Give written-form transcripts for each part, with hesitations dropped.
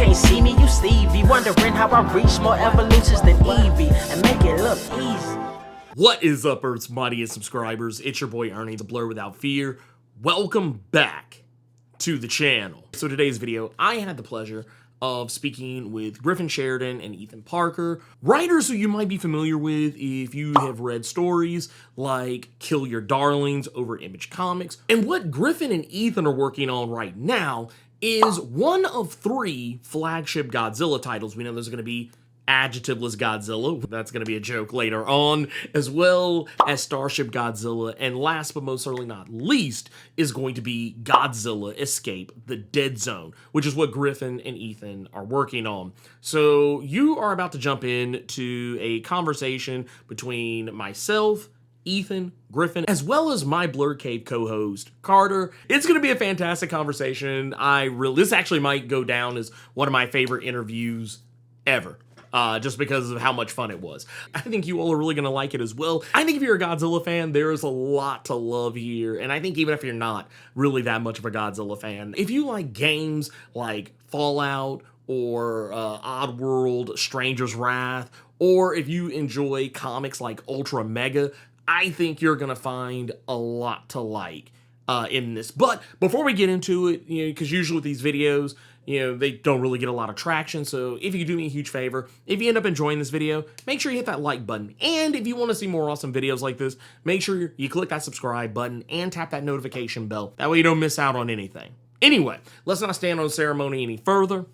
can't see me, you Stevie. Wondering how I reach more evolutions than Eevee and make it look easy. What is up, Earth's mightiest subscribers? It's your boy Ernie, the Blerd without fear. Welcome back to the channel. So today's video, I had the pleasure of speaking with Griffin Sheridan and Ethan Parker, writers who you might be familiar with if you have read stories like Kill Your Darlings over Image Comics. And what Griffin and Ethan are working on right now is one of 3 flagship Godzilla titles. We know there's going to be Adjectiveless Godzilla, that's going to be a joke later on, as well as Starship Godzilla, and last but most certainly not least is going to be Godzilla Escape the Deadzone, which is what Griffin and Ethan are working on. So you are about to jump into a conversation between myself, Ethan, Griffin, as well as my Blerd Cave co-host, Carter. It's going to be a fantastic conversation. This actually might go down as one of my favorite interviews ever. Just because of how much fun it was. I think you all are really going to like it as well. I think if you're a Godzilla fan, there is a lot to love here. And I think even if you're not really that much of a Godzilla fan, if you like games like Fallout or Oddworld, Stranger's Wrath, or if you enjoy comics like Ultra Mega, I think you're going to find a lot to like in this. But before we get into it, because usually with these videos, they don't really get a lot of traction. So if you could do me a huge favor, if you end up enjoying this video, make sure you hit that like button. And if you want to see more awesome videos like this, make sure you click that subscribe button and tap that notification bell. That way you don't miss out on anything. Anyway, let's not stand on ceremony any further.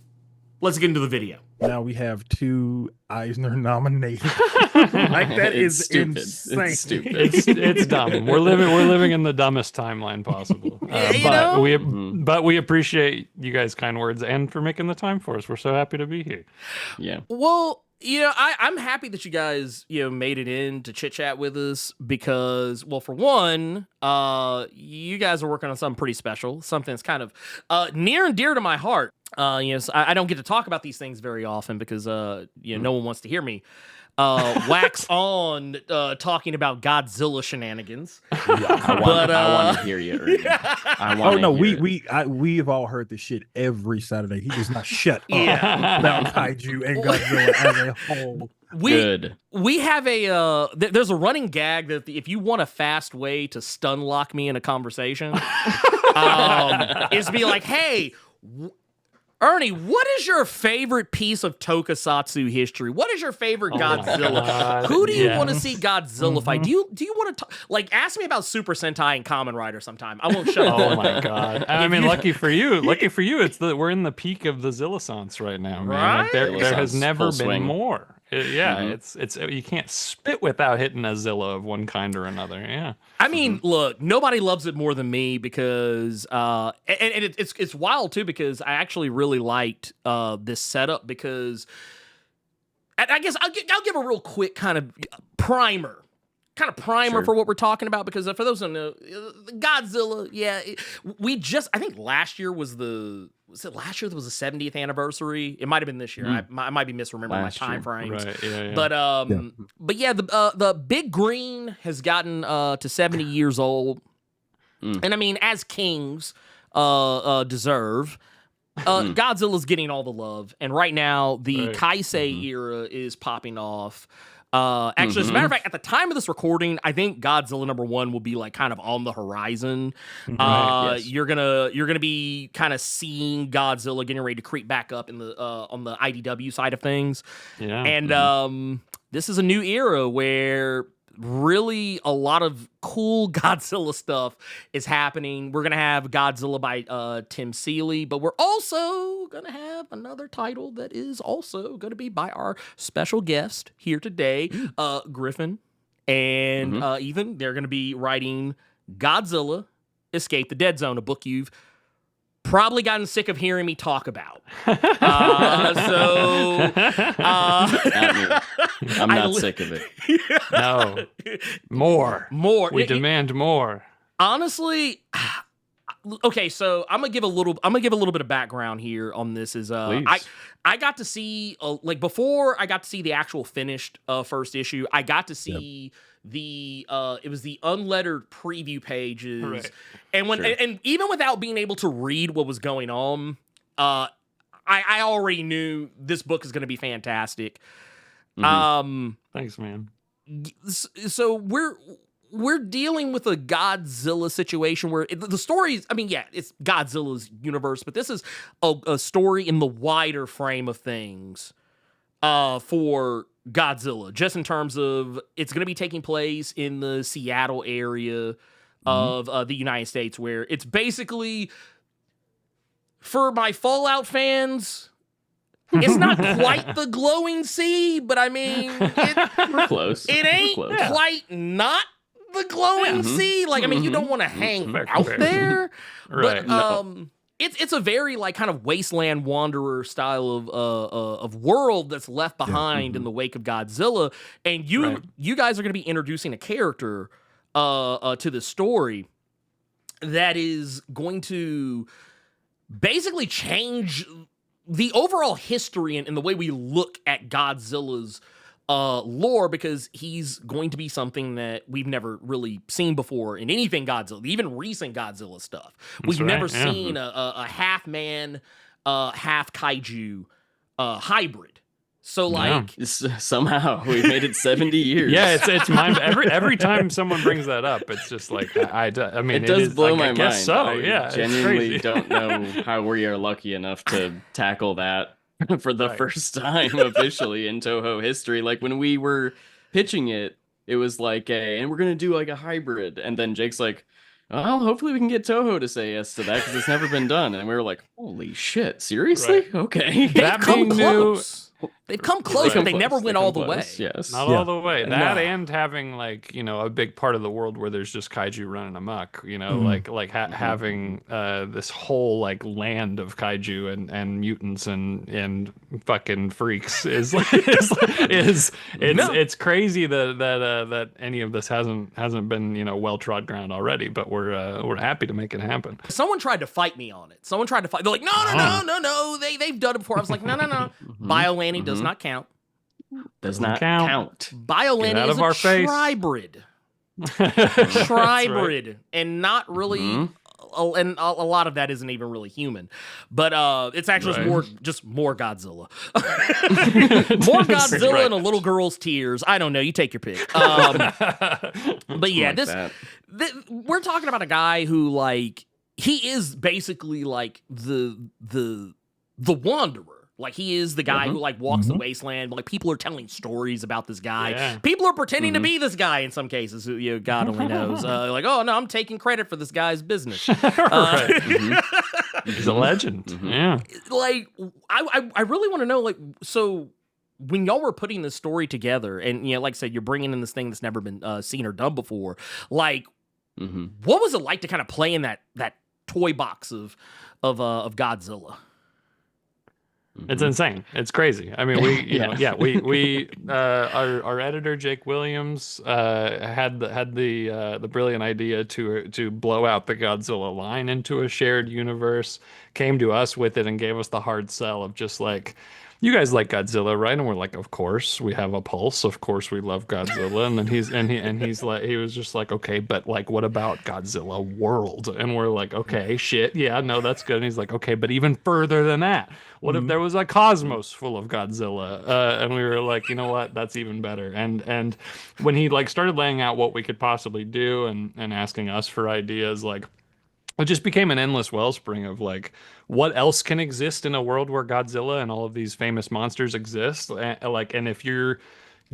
Let's get into the video. Now we have 2 Eisner nominated. Like that is stupid. insane. It's stupid. It's dumb. We're living in the dumbest timeline possible. But we appreciate you guys' kind words and for making the time for us. We're so happy to be here. Yeah. Well, I'm happy that you guys, made it in to chit chat with us because, well, for one, you guys are working on something pretty special, something that's kind of near and dear to my heart. So I don't get to talk about these things very often because, no one wants to hear me wax on talking about Godzilla shenanigans. I want to hear you, Ernie. We have all heard this shit every Saturday. He does not shut up about kaiju and Godzilla as a whole. We have there's a running gag that if you want a fast way to stun lock me in a conversation, is to be like, hey, Ernie, what is your favorite piece of tokusatsu history? What is your favorite Godzilla? Who do you want to see Godzilla fight? Do you want to ask me about Super Sentai and Kamen Rider sometime? I won't shut up. Oh my god! I mean, lucky for you, it's we're in the peak of the Zillisance right now, man. Right? Like there has never been swing. more. It's you can't spit without hitting a Zilla of one kind or another. Yeah. I mean, look, nobody loves it more than me because, and it's wild too because I actually really liked this setup because, I guess I'll give a real quick kind of primer Sure. for what we're talking about because for those who don't know, Godzilla, I think last year was the 70th anniversary? It might have been this year. I might be misremembering my time frames. Right, yeah. But the Big Green has gotten to 70 years old. And I mean, as kings deserve, Godzilla's getting all the love. And right now, the Kaisei era is popping off. Actually, as a matter of fact, at the time of this recording, I think Godzilla #1 will be like kind of on the horizon. Yes. You're gonna be kind of seeing Godzilla getting ready to creep back up in the on the IDW side of things. Yeah. And this is a new era where really a lot of cool Godzilla stuff is happening. We're going to have Godzilla by Tim Seeley, but we're also going to have another title that is also going to be by our special guest here today, Griffin and Ethan. They're going to be writing Godzilla Escape the Deadzone, a book you've probably gotten sick of hearing me talk about. Not me. I'm not sick of it. No. More. We demand more. Honestly, okay, so I'm gonna give a little bit of background here on this. I got to see before I got to see the actual finished first issue. I got to see it was the unlettered preview pages, right. And when and even without being able to read what was going on, I already knew this book is going to be fantastic. Thanks, man. So we're dealing with a Godzilla situation where the stories, I mean, yeah, it's Godzilla's universe, but this is a story in the wider frame of things for Godzilla, just in terms of it's going to be taking place in the Seattle area of the United States, where it's basically, for my Fallout fans, it's not quite the glowing sea, but I mean, We're close. it ain't quite not the glowing sea. Like, I mean, you don't want to hang out there, Right. but it's a very like kind of wasteland wanderer style of world that's left behind in the wake of Godzilla, and you guys are going to be introducing a character to the story that is going to basically change the overall history and the way we look at Godzilla's lore, because he's going to be something that we've never really seen before in anything Godzilla, even recent Godzilla stuff. We've never seen a half man, half kaiju hybrid. So like somehow we made it 70 years. Yeah, it's mind. Every time someone brings that up, it's just like I mean, it does blow my I guess mind. So I yeah, genuinely don't know how we are lucky enough to tackle that for the first time officially in Toho history. Like when we were pitching it, it was like and we're gonna do like a hybrid, and then Jake's like, well, hopefully we can get Toho to say yes to that because it's never been done. And we were like, holy shit, seriously? Right. Okay. That being new. They've come close, but they never went all the way. Yes. Not all the way. That and having like, you know, a big part of the world where there's just kaiju running amok, you know, having this whole like land of kaiju and mutants and fucking freaks is it's crazy that any of this hasn't been, you know, well trod ground already, but we're happy to make it happen. Someone tried to fight me on it. Someone tried to fight. They're like, no. They've done it before. I was like, no. BioLanny does not count. Does not count. BioLanny is a tribrid. Tribrid. And not really, and a lot of that isn't even really human. But it's actually more Godzilla. More Godzilla and a little girl's tears. I don't know. You take your pick. But yeah, we're talking about a guy who, like, he is basically like the wanderer. Like, he is the guy who, like, walks the wasteland. Like, people are telling stories about this guy. Yeah. People are pretending to be this guy in some cases, who, you know, God only knows. Like, oh, no, I'm taking credit for this guy's business. He's a legend. Yeah. Like, I really want to know, like, so when y'all were putting this story together, and, you know, like I said, you're bringing in this thing that's never been seen or done before, like, what was it like to kind of play in that toy box of Godzilla? It's insane. It's crazy. I mean, our editor Jake Williams had the brilliant idea to blow out the Godzilla line into a shared universe. Came to us with it and gave us the hard sell of just like, you guys like Godzilla, right? And we're like, of course, we have a pulse. Of course, we love Godzilla. And then he's like, he was just like, okay, but like, what about Godzilla World? And we're like, okay, shit, yeah, no, that's good. And he's like, okay, but even further than that, what if there was a cosmos full of Godzilla? And we were like, you know what, that's even better. And when he like started laying out what we could possibly do and asking us for ideas, like, it just became an endless wellspring of like, what else can exist in a world where Godzilla and all of these famous monsters exist? And if you're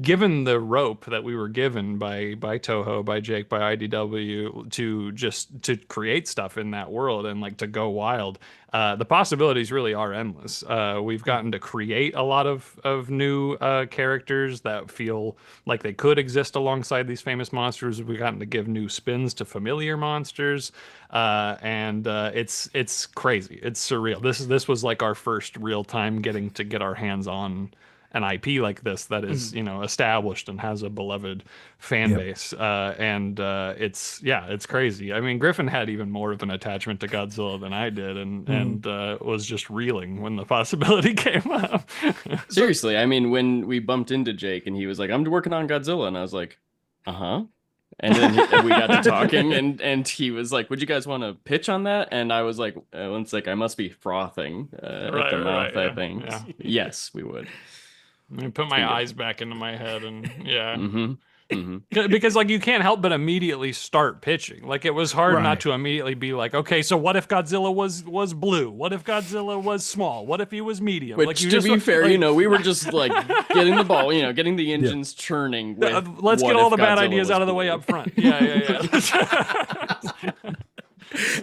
given the rope that we were given by Toho, by Jake, by IDW to create stuff in that world and like to go wild, the possibilities really are endless. We've gotten to create a lot of new characters that feel like they could exist alongside these famous monsters. We've gotten to give new spins to familiar monsters, and it's crazy. It's surreal. This was like our first real time getting to get our hands on an IP like this that is, you know, established and has a beloved fan base. And it's crazy. I mean, Griffin had even more of an attachment to Godzilla than I did, and was just reeling when the possibility came up. Seriously, I mean, when we bumped into Jake and he was like, I'm working on Godzilla, and I was like, And then we got to talking, and he was like, "Would you guys want to pitch on that?" And I was like, "One sec, I must be frothing at the mouth. I think yes, we would." I put my eyes back into my head, and yeah. Mm-hmm. Because like you can't help but immediately start pitching. Like it was hard not to immediately be like, okay, so what if Godzilla was blue? What if Godzilla was small? What if he was medium? Which, like, you to just, be fair, like, we were just like getting the ball, getting the engines churning. With let's get all the bad Godzilla ideas out of the way up front. Yeah.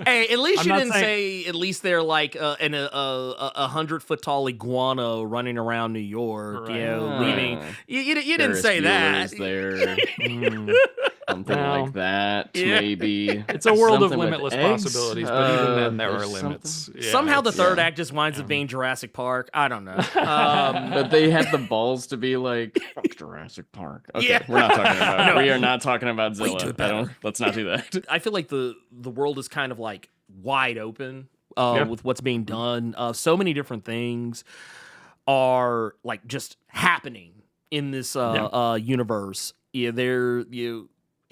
Hey, at least I'm you not didn't saying- say at least they're like a 100-foot tall iguana running around New York, leaving. You didn't say that. There. Something Well, like that, maybe. It's a world of Something with limitless eggs? possibilities, but even then there are There's limits. Yeah, Somehow the it's- third act just winds up being Jurassic Park. I don't know. But they had the balls to be like, fuck Jurassic Park. Okay, Yeah. we're not talking about No. We are not talking about We do Zilla. it better. Let's not do that. I feel like the world is kind of like wide open with what's being done. So many different things are like just happening in this universe.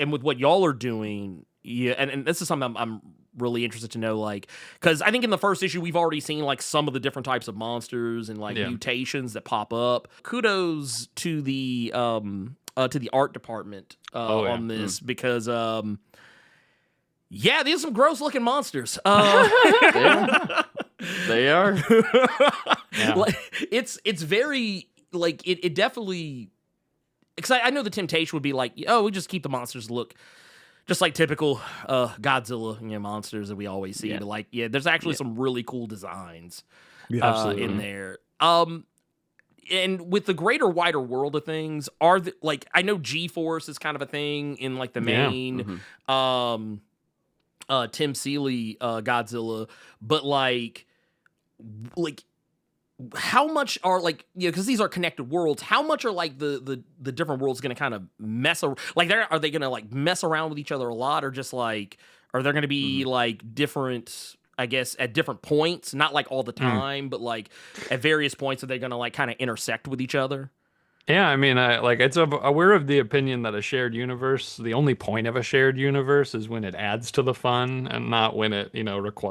And with what y'all are doing, and this is something I'm really interested to know, like, because I think in the first issue we've already seen like some of the different types of monsters and like mutations that pop up. Kudos to the art department on this because these are some gross looking monsters. They are. Like, it's very like it definitely. Because I know the temptation would be like, we just keep the monsters look just like typical Godzilla monsters that we always see. But like, there's actually some really cool designs in there. And with the greater, wider world of things, like I know G-Force is kind of a thing in like the main Tim Seeley Godzilla, but like how much are like because these are connected worlds, how much are like the different worlds going to kind of are they going to like mess around with each other a lot, or just like are there going to be like different, I guess, at different points, not like all the time, but like at various points are they going to like kind of intersect with each other? Yeah, I mean, we're of the opinion that a shared universe, the only point of a shared universe is when it adds to the fun, and not when it,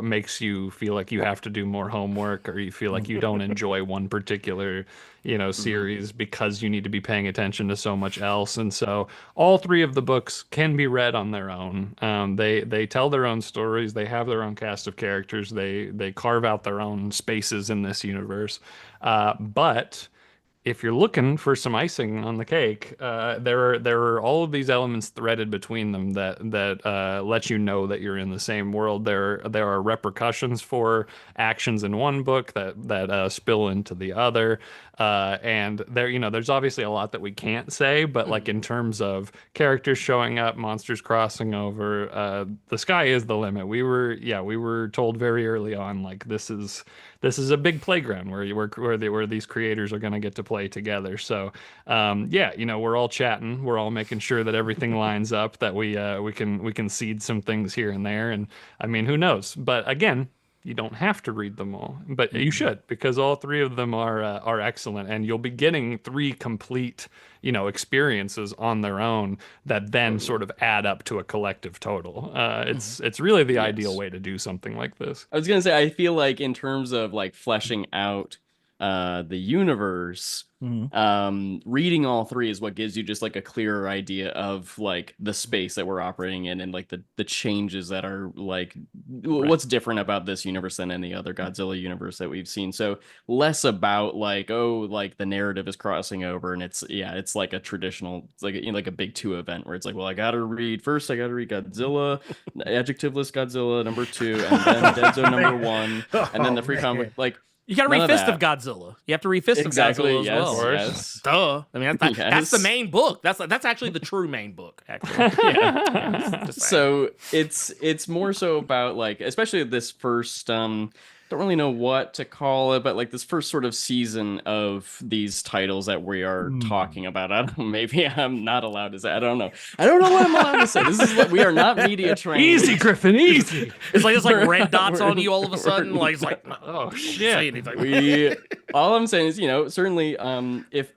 makes you feel like you have to do more homework, or you feel like you don't enjoy one particular, series because you need to be paying attention to so much else. And so all three of the books can be read on their own. They tell their own stories. They have their own cast of characters. They carve out their own spaces in this universe. But if you're looking for some icing on the cake, there are all of these elements threaded between them that let you know that you're in the same world. There are repercussions for actions in one book that spill into the other, and there's obviously a lot that we can't say, but like in terms of characters showing up, monsters crossing over, the sky is the limit. We were told very early on, like this is a big playground where these creators are going to get to play together. So, we're all chatting, we're all making sure that everything lines up, that we can seed some things here and there. And I mean, who knows? But again, you don't have to read them all, but you should, because all three of them are excellent, and you'll be getting three complete, experiences on their own that then sort of add up to a collective total. It's really the ideal way to do something like this. I was gonna say, I feel like in terms of like fleshing out the universe, reading all three is what gives you just like a clearer idea of like the space that we're operating in, and like the changes that are like what's different about this universe than any other Godzilla universe that we've seen. So less about like, like the narrative is crossing over, and it's like a traditional, it's like like a big 2 event where it's like, well, I gotta read Godzilla, adjectiveless Godzilla number 2, and then Deadzone number 1, and then the free comic, like You got to read Fist of Godzilla. You have to read Fist of Godzilla as well. Yes. Duh. I mean, that's the main book. That's actually the true main book. Actually. So it's more so about like, especially this first don't really know what to call it, but like this first sort of season of these titles that we are talking about. I don't know, maybe I'm not allowed to say. I don't know what I'm allowed to say. This is what we are not media trained. Easy, Griffin, easy. It's like red dots on you all of a sudden. Like it's like, oh shit. All I'm saying is, certainly,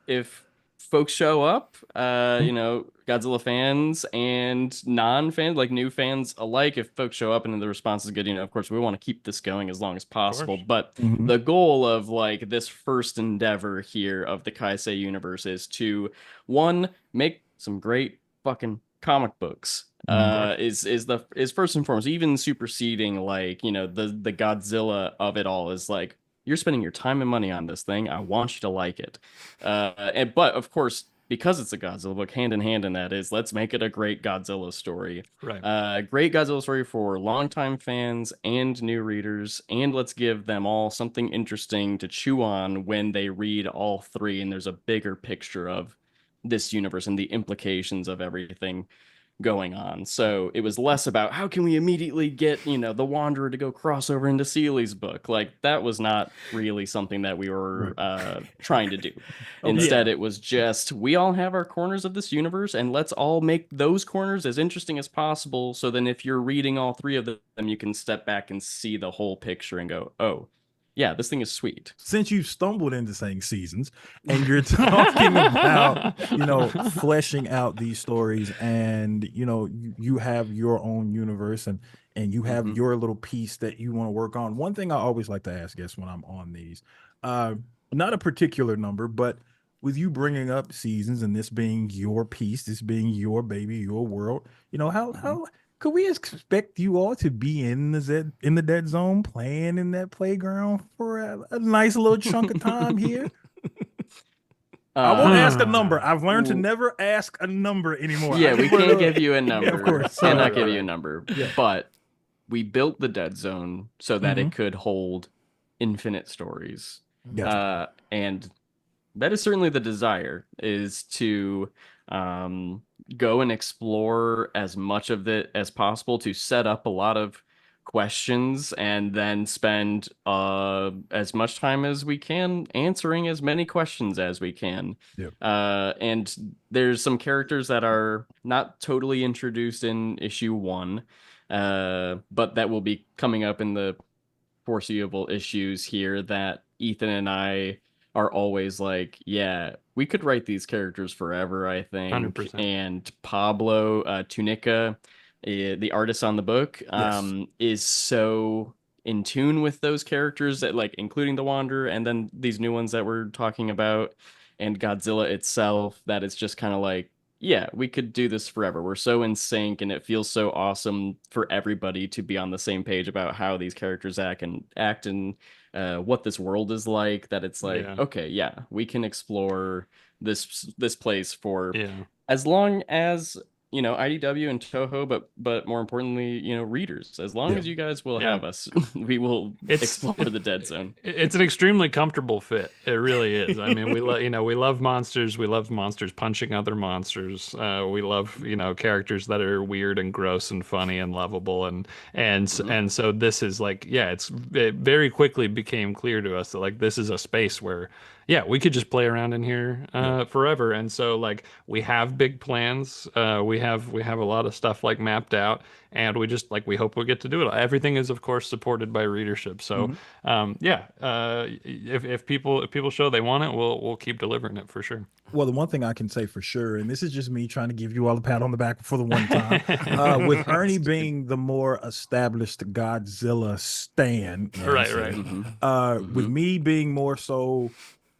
if folks show up, you know, Godzilla fans and non-fans, like new fans alike, if folks show up and the response is good, you know, of course we want to keep this going as long as possible. But the goal of like this first endeavor here of the Kaisei universe is to, one, make some great fucking comic books. Is first and foremost, even superseding like, you know, the Godzilla of it all is like, you're spending your time and money on this thing. I want you to like it. But of course, because it's a Godzilla book, hand in hand in that is, let's make it a great Godzilla story. Right. Great Godzilla story for longtime fans and new readers, and let's give them all something interesting to chew on when they read all three, and there's a bigger picture of this universe and the implications of everything going on. So it was less about how can we immediately get, you know, the Wanderer to go cross over into Seeley's book. Like that was not really something that we were trying to do. Instead, it was just, we all have our corners of this universe and let's all make those corners as interesting as possible. So then if you're reading all three of them, you can step back and see the whole picture and go, oh, yeah, this thing is sweet. Since you stumbled into saying seasons and you're talking about, you know, fleshing out these stories and, you know, you have your own universe and you have your little piece that you want to work on. One thing I always like to ask guests when I'm on these, not a particular number, but with you bringing up seasons and this being your piece, this being your baby, your world, you know, how could we expect you all to be in the Deadzone playing in that playground for a nice little chunk of time here? I won't ask a number. I've learned to never ask a number anymore. Yeah, we can't give you a number. Yeah, of course. Cannot give you a number. Yeah. But we built the Deadzone so that it could hold infinite stories. Gotcha. And that is certainly the desire, is to go and explore as much of it as possible, to set up a lot of questions and then spend as much time as we can answering as many questions as we can. Yep. And there's some characters that are not totally introduced in issue 1, but that will be coming up in the foreseeable issues here that Ethan and I are always like, yeah, we could write these characters forever, I think. 100%. And Pablo Tunica, the artist on the book, is so in tune with those characters that, like, including the Wanderer and then these new ones that we're talking about and Godzilla itself, that it's just kind of like, yeah, we could do this forever. We're so in sync, and it feels so awesome for everybody to be on the same page about how these characters act and what this world is like, that it's like, okay, yeah, we can explore this place for as long as, you know, IDW and Toho, but more importantly, you know, readers. As long as you guys will have us, we will explore the Deadzone. It's an extremely comfortable fit. It really is. I mean, we love monsters. We love monsters punching other monsters. We love, you know, characters that are weird and gross and funny and lovable. And so this is like, it very quickly became clear to us that like this is a space where we could just play around in here forever. And so like we have big plans. We have a lot of stuff like mapped out, and we just like, we hope we get to do it. Everything is of course supported by readership. So if people show they want it, we'll keep delivering it for sure. Well, the one thing I can say for sure, and this is just me trying to give you all a pat on the back for the one time, with Ernie being the more established Godzilla stan, with me being more so,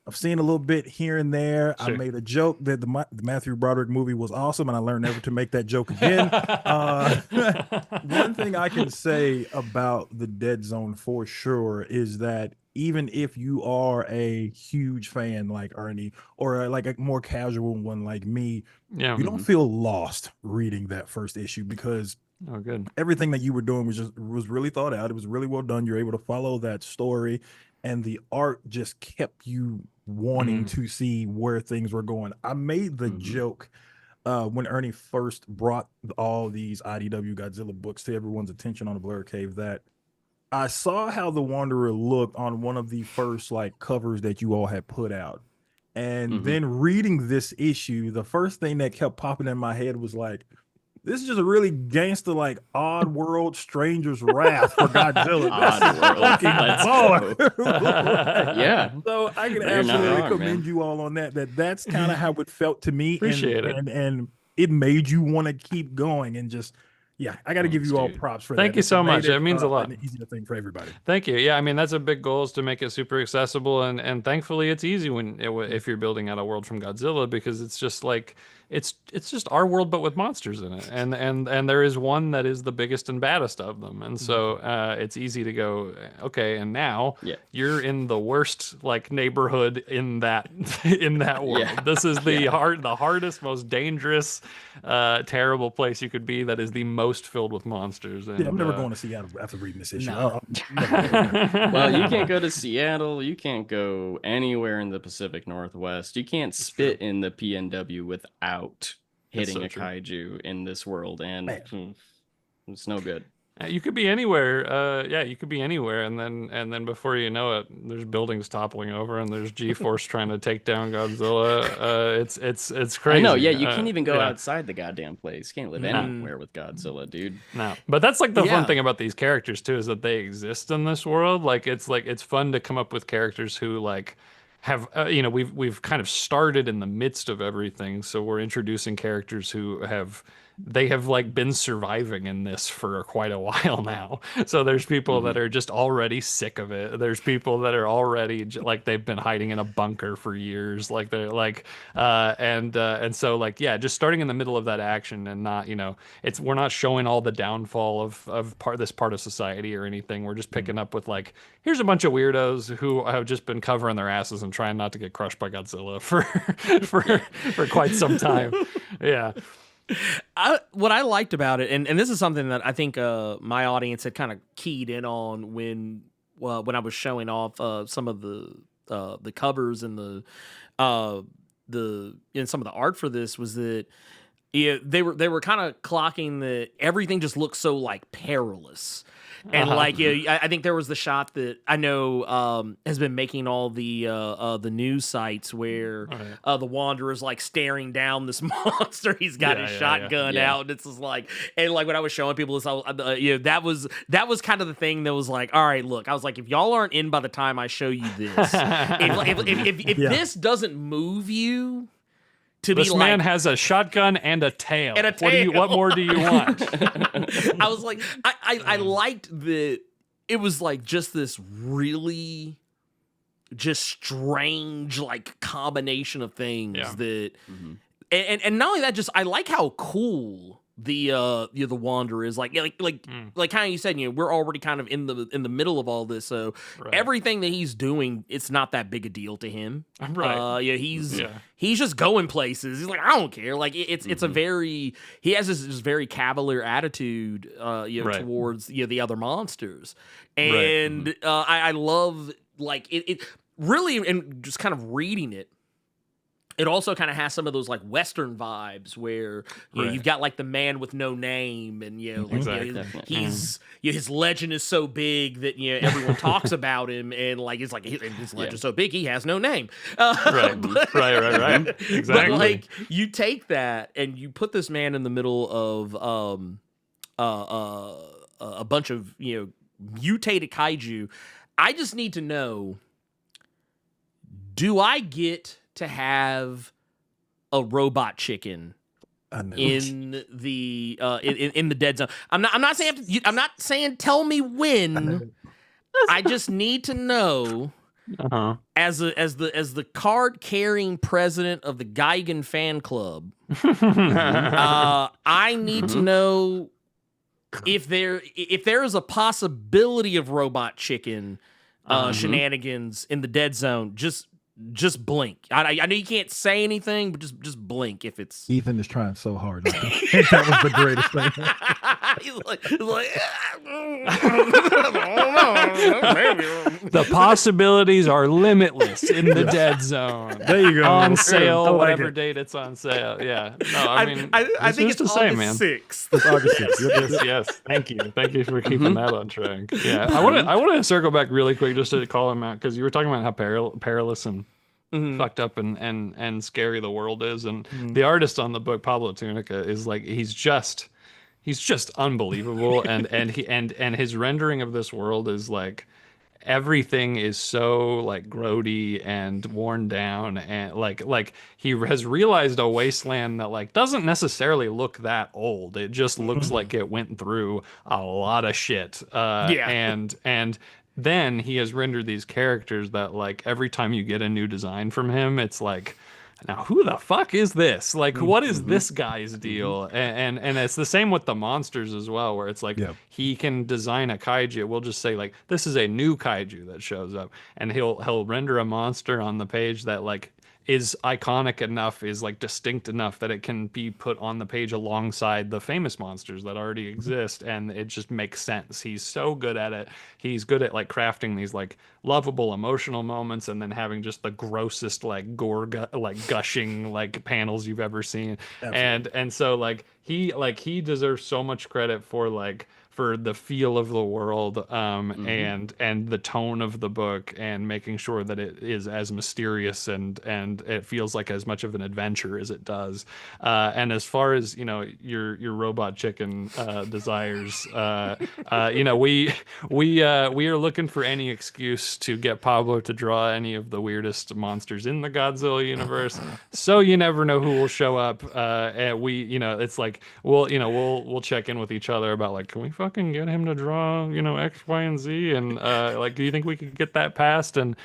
I've seen a little bit here and there. Sure. I made a joke that the Matthew Broderick movie was awesome, and I learned never to make that joke again. One thing I can say about the Deadzone for sure is that even if you are a huge fan like Ernie, or like a more casual one like me, you don't feel lost reading that first issue, because everything that you were doing was really thought out. It was really well done. You're able to follow that story, and the art just kept you wanting to see where things were going. I made the joke when Ernie first brought all these IDW Godzilla books to everyone's attention on the Blerd Cave, that I saw how the Wanderer looked on one of the first like covers that you all had put out. And then reading this issue, the first thing that kept popping in my head was like, This is just a really gangster, like odd world stranger's wrath for Godzilla. Odd world. Let's go. Yeah. So I can You're not absolutely wrong, commend man. you all on that. That's kind of how it felt to me. Appreciate it. And it made you want to keep going and just, yeah, I got to give you all dude. props for that. Thank you so much. That means a lot. An easier thing for everybody. Thank you. Yeah, I mean that's a big goal, is to make it super accessible, and thankfully it's easy if you're building out a world from Godzilla, because it's just like it's just our world but with monsters in it, and there is one that is the biggest and baddest of them, and so it's easy to go, okay, and now you're in the worst like neighborhood in that world. Yeah. This is the hardest, most dangerous, terrible place you could be, that is the most filled with monsters. And, Yeah, I'm never going to Seattle after reading this issue. No. Well, you can't go to Seattle. You can't go anywhere in the Pacific Northwest. You can't spit in the PNW without hitting so a true. kaiju in this world, and it's no good. You could be anywhere. Yeah, you could be anywhere, and then before you know it, there's buildings toppling over, and there's G-force trying to take down Godzilla. It's crazy. I know. Yeah, you can't even go yeah. outside the goddamn place. You can't live anywhere with Godzilla, dude. No, but that's like the Yeah. fun thing about these characters too, is that they exist in this world. Like it's fun to come up with characters who like have we've kind of started in the midst of everything, so we're introducing characters who have like been surviving in this for quite a while now. So there's people that are just already sick of it. There's people that are already like they've been hiding in a bunker for years. Like they're like and so like just starting in the middle of that action, and not we're not showing all the downfall of this part of society or anything. We're just picking up with like, here's a bunch of weirdos who have just been covering their asses and trying not to get crushed by Godzilla for quite some time. Yeah. What I liked about it, and this is something that I think my audience had kind of keyed in on when I was showing off some of the covers and the some of the art for this, was that they were kind of clocking that everything just looks so like perilous. And like I think there was the shot that I know has been making all the news sites where the Wanderer's like staring down this monster. He's got his shotgun out, and it's just like, and like when I was showing people this, that was kind of the thing that was like, all right, look, I was like, if y'all aren't in by the time I show you this, if this doesn't move you. This man has a shotgun and a tail. What more do you want? I was like, I liked that it was like just this really just strange like combination of things that and not only that, just I like how cool the Wanderer is, like kind of, you said, we're already kind of in the middle of all this, so everything that he's doing, it's not that big a deal to him, he's just going places. He's like, I don't care, like it's a very, he has this very cavalier attitude towards the other monsters, and I love like it really, and just kind of reading it. It also kind of has some of those like Western vibes where you've got like the man with no name, and he's his legend is so big that everyone talks about him, and like it's like his legend's so big he has no name. Right. Exactly. But like you take that and you put this man in the middle of a bunch of mutated kaiju. I just need to know: do I get to have a robot chicken in the in the Deadzone? I'm not saying tell me when. I just need to know, as the card carrying president of the Gigan fan club, I need to know if there is a possibility of robot chicken shenanigans in the Deadzone. Just blink. I know you can't say anything, but just blink if it's. Ethan is trying so hard. I think that was the greatest thing. he's like the possibilities are limitless in the Deadzone. There you go. On sale, I like whatever it. date it's on sale. Yeah. No, I mean, I think it's the same, August man. 6th. It's August 6th. Yes. Thank you for keeping that on track. Yeah. I want to circle back really quick just to call him out, because you were talking about how perilous and fucked up and scary the world is, and the artist on the book, Pablo Tunica, is like, he's just he's just unbelievable, and his rendering of this world is like everything is so like grody and worn down, and like he has realized a wasteland that like doesn't necessarily look that old. It just looks like it went through a lot of shit. Yeah. And then he has rendered these characters that like every time you get a new design from him, it's like, now who the fuck is this? Like, what is this guy's deal? And it's the same with the monsters as well, where it's like he can design a kaiju. We'll just say like this is a new kaiju that shows up, and he'll render a monster on the page that like is iconic enough, is like distinct enough that it can be put on the page alongside the famous monsters that already exist, and it just makes sense. He's so good at it. He's good at like crafting these like lovable emotional moments, and then having just the grossest like like gushing like panels you've ever seen. Absolutely. And so like he deserves so much credit for like for the feel of the world, and the tone of the book, and making sure that it is as mysterious and it feels like as much of an adventure as it does. And as far as your robot chicken desires, we are looking for any excuse to get Pablo to draw any of the weirdest monsters in the Godzilla universe. So you never know who will show up. And it's like we'll check in with each other about like, can we fucking get him to draw X, Y, and Z, and like, do you think we could get that passed? And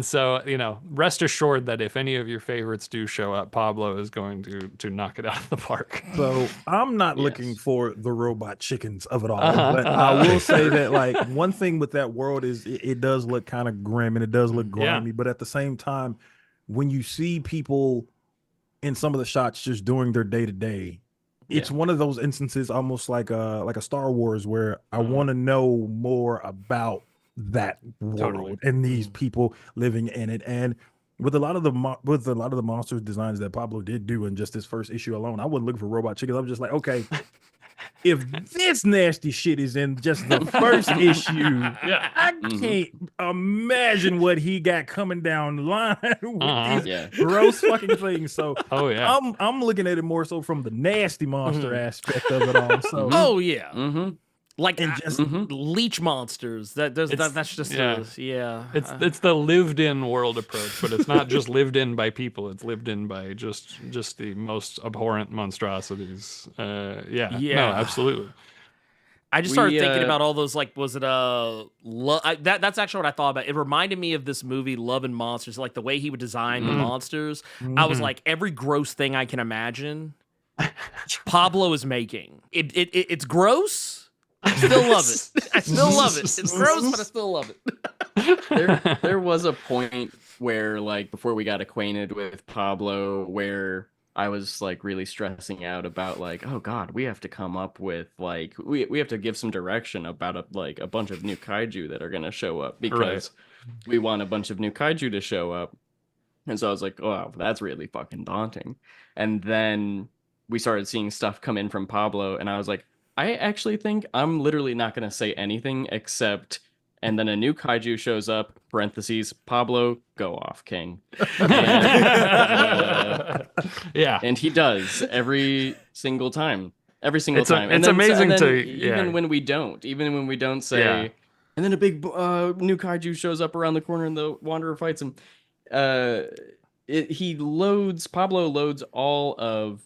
so rest assured that if any of your favorites do show up, Pablo is going to knock it out of the park. So I'm not looking for the robot chickens of it all, but I will say that like one thing with that world is it does look kind of grim and it does look grimy, but at the same time, when you see people in some of the shots just doing their day to day, it's one of those instances almost like a Star Wars where I want to know more about that world and these people living in it. And with a lot of the monster designs that Pablo did do in just his first issue alone, I wasn't looking for robot chickens. I was just like, okay, if this nasty shit is in just the first issue, I can't imagine what he got coming down the line with these gross fucking things. So I'm looking at it more so from the nasty monster aspect of it all. So like and just leech monsters. That's just it's the lived in world approach, but it's not just lived in by people. It's lived in by just the most abhorrent monstrosities. No, absolutely. I just started thinking about all those, like, was it that's actually what I thought about. It reminded me of this movie Love and Monsters, like the way he would design the monsters. I was like, every gross thing I can imagine Pablo is making. It's gross. I still love it. I still love it. It's gross, but I still love it. There was a point where, like, before we got acquainted with Pablo, where I was like really stressing out about like, oh God, we have to come up with like we have to give some direction about a bunch of new kaiju that are gonna show up, because we want a bunch of new kaiju to show up. And so I was like, oh, that's really fucking daunting. And then we started seeing stuff come in from Pablo, and I was like, I actually think I'm literally not going to say anything except, and then a new kaiju shows up, parentheses, Pablo, go off, king. And he does every single time. Every single time. It's amazing even when we don't say, and then a big new kaiju shows up around the corner and the Wanderer fights him. Pablo loads all of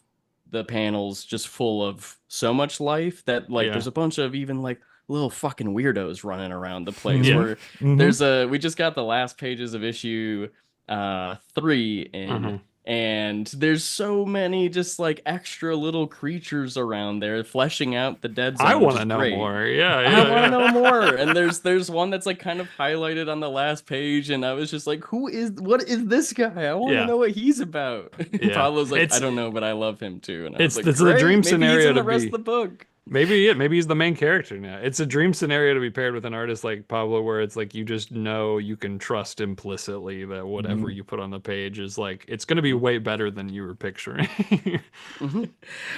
the panels just full of so much life that like there's a bunch of even like little fucking weirdos running around the place where there's we just got the last pages of issue 3 in, and there's so many just like extra little creatures around there fleshing out the Deadzone. I want to know more. I want to know more. And there's one that's like kind of highlighted on the last page, and I was just like, what is this guy? I want to know what he's about. Pablo's like, I don't know, but I love him too. And I was like, it's the dream scenario he's in the to rest be of the book. Maybe he's the main character now. It's a dream scenario to be paired with an artist like Pablo, where it's like you just know you can trust implicitly that whatever you put on the page is like, it's going to be way better than you were picturing.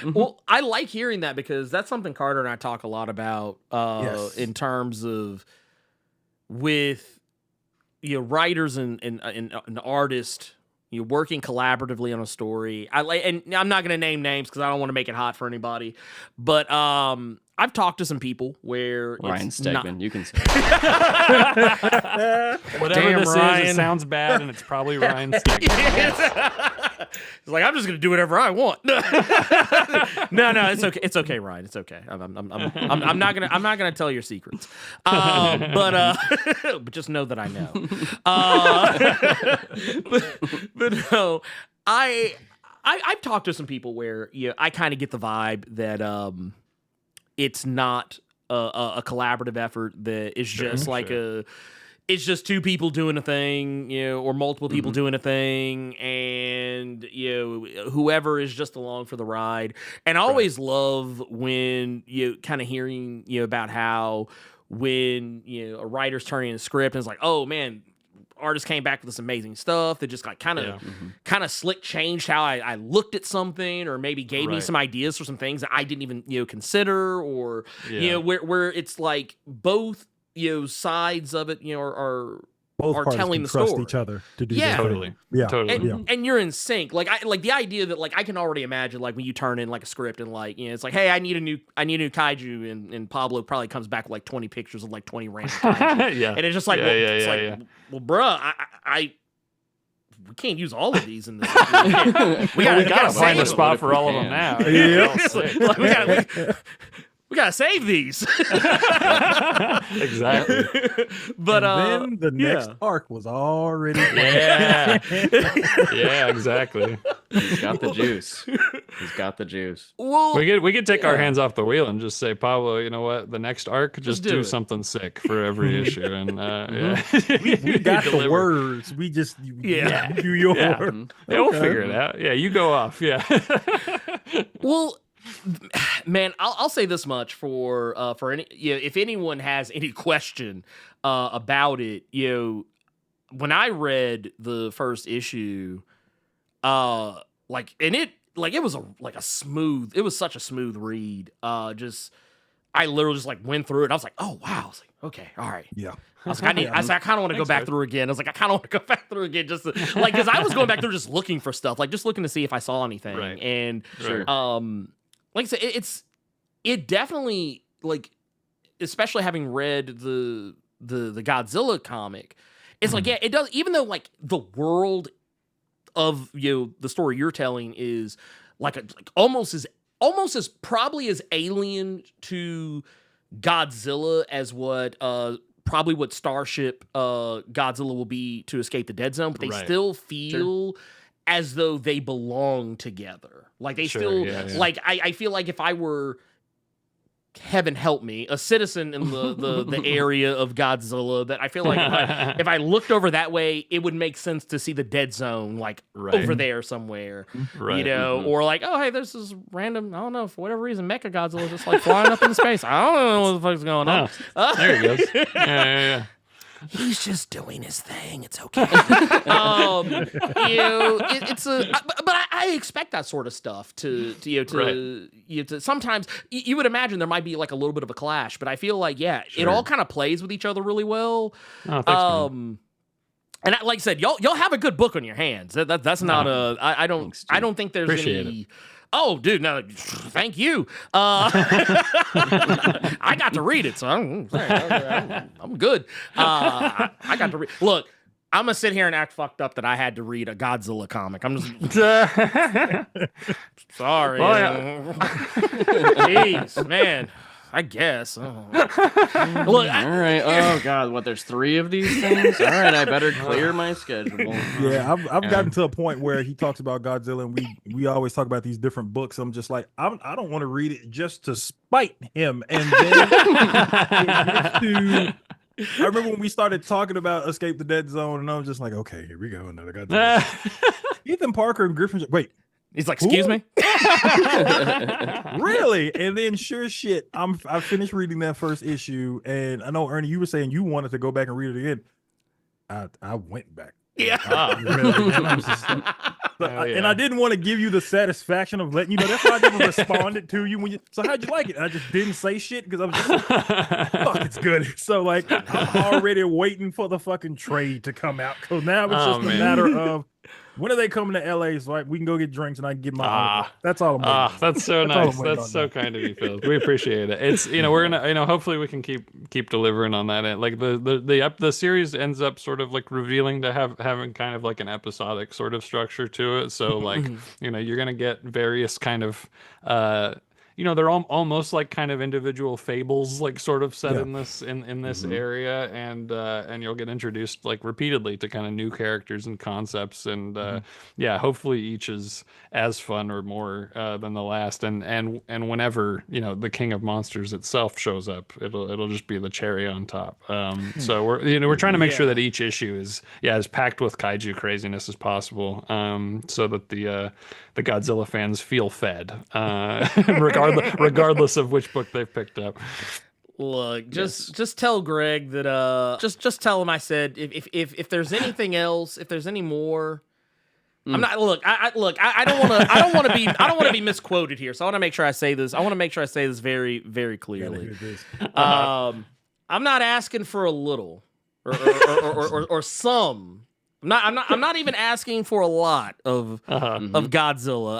Well, I like hearing that, because that's something Carter and I talk a lot about in terms of with writers and artists, you're working collaboratively on a story. And I'm not gonna name names because I don't want to make it hot for anybody, but I've talked to some people where Ryan it's Stegman, you can say. Whatever Damn, this Ryan. is, it sounds bad, and it's probably Ryan Stegman. It's like I'm just gonna do whatever I want. No, it's okay. It's okay, Ryan. It's okay. I'm not gonna tell your secrets. But just know that I know. But no, I've talked to some people where I kind of get the vibe that it's not a collaborative effort, that it's just it's just two people doing a thing, or multiple people doing a thing, and whoever is just along for the ride. And I always love when kind of hearing about how when a writer's turning in a script and it's like, oh man, artist came back with this amazing stuff that just like kind of slick changed how I looked at something, or maybe gave me some ideas for some things that I didn't even consider, or where it's like both sides of it are Both parties telling can the trust story. each other to do Yeah. their thing. Totally. Yeah. Totally. And you're in sync. Like the idea that like I can already imagine like when you turn in like a script and like it's like, hey, I need a new kaiju, and Pablo probably comes back with like 20 pictures of like 20 random kaiju. Yeah. And it's just like, well, bruh, we can't use all of these in this. We gotta find a save spot them. for all of them now. Like, we gotta save these. Exactly. But and then the next arc was already Yeah. Yeah, exactly. He's got the juice. He's got the juice. Well, We could take our hands off the wheel and just say, Pablo, you know what? The next arc, just do do it. something sick for every issue, and we got the Deliver. words. We just you do your Yeah. work. Yeah, we'll figure it out. Yeah, you go off. Yeah. well, man, I'll say this much for any if anyone has any question about it, when I read the first issue, it was such a smooth read. I literally just like went through it. I was like, oh wow. I was like, okay, all right. Yeah. I was like, I kind of want to go back through again. I was like, I kind of want to go back through again, just to, like, because I was going back through just looking for stuff, like just looking to see if I saw anything. Right. And Sure. like I said, it definitely, like, especially having read the Godzilla comic, it's like, yeah, it does. Even though like the world of the story you're telling is like almost as probably as alien to Godzilla as what probably what Starship Godzilla will be to Escape the Deadzone, but they still feel as though they belong together. Like they still like I feel like if I were, heaven help me, a citizen in the area of Godzilla, that I feel like if I looked over that way, it would make sense to see the Deadzone like over there somewhere, or like, oh hey, there's this random, I don't know, for whatever reason, Mecha Godzilla just like flying up into space. I don't know what the fuck's going on. There he goes. Yeah. He's just doing his thing. It's okay. It's a, but I expect that sort of stuff to sometimes you would imagine there might be like a little bit of a clash, but I feel like it all kind of plays with each other really well. Oh, thanks, man. And like I said, y'all have a good book on your hands. That's not I don't think there's Appreciate any. Oh, dude, no, thank you. I got to read it, so I'm good. I got to read. Look, I'm gonna sit here and act fucked up that I had to read a Godzilla comic. I'm just sorry. Jeez, man. I guess. Oh. Look, all right. Oh God, what? There's 3 of these things. All right, I better clear my schedule. Yeah, I've gotten to a point where he talks about Godzilla, and we always talk about these different books. I'm just like, I don't want to read it just to spite him. And then I remember when we started talking about Escape the Deadzone, and I was just like, okay, here we go, another Godzilla. Ethan Parker and Griffin. Wait. He's like, excuse me? Really? And then sure shit, I finished reading that first issue, and I know, Ernie, you were saying you wanted to go back and read it again. I went back. Yeah. And I didn't want to give you the satisfaction of letting you know. That's why I never responded to you when you. So how'd you like it? And I just didn't say shit because I was just like, fuck, it's good. So like, I'm already waiting for the fucking trade to come out. Because now it's just a matter of When are they coming to LA so we can go get drinks and I can get my autograph? That's all I'm waiting on. That's so That's all nice. I'm waiting That's on so now. kind of you, Phil. We appreciate it. It's we're gonna hopefully we can keep delivering on that. And like the series ends up sort of like revealing to having kind of like an episodic sort of structure to it. So like you're gonna get various kind of they're almost like kind of individual fables, like sort of set in this area, and you'll get introduced like repeatedly to kind of new characters and concepts, and hopefully each is as fun or more than the last, and whenever the King of Monsters itself shows up, it'll just be the cherry on top. So we're trying to make sure that each issue is as packed with kaiju craziness as possible, so that the Godzilla fans feel fed, regardless of which book they've picked up. Look, just tell Greg that just tell him I said if there's anything else, if there's any more, I'm not I don't want to be misquoted here. So I want to make sure I say this. I want to make sure I say this very, very clearly. I'm not asking for a little or some. I'm not even asking for a lot of Godzilla.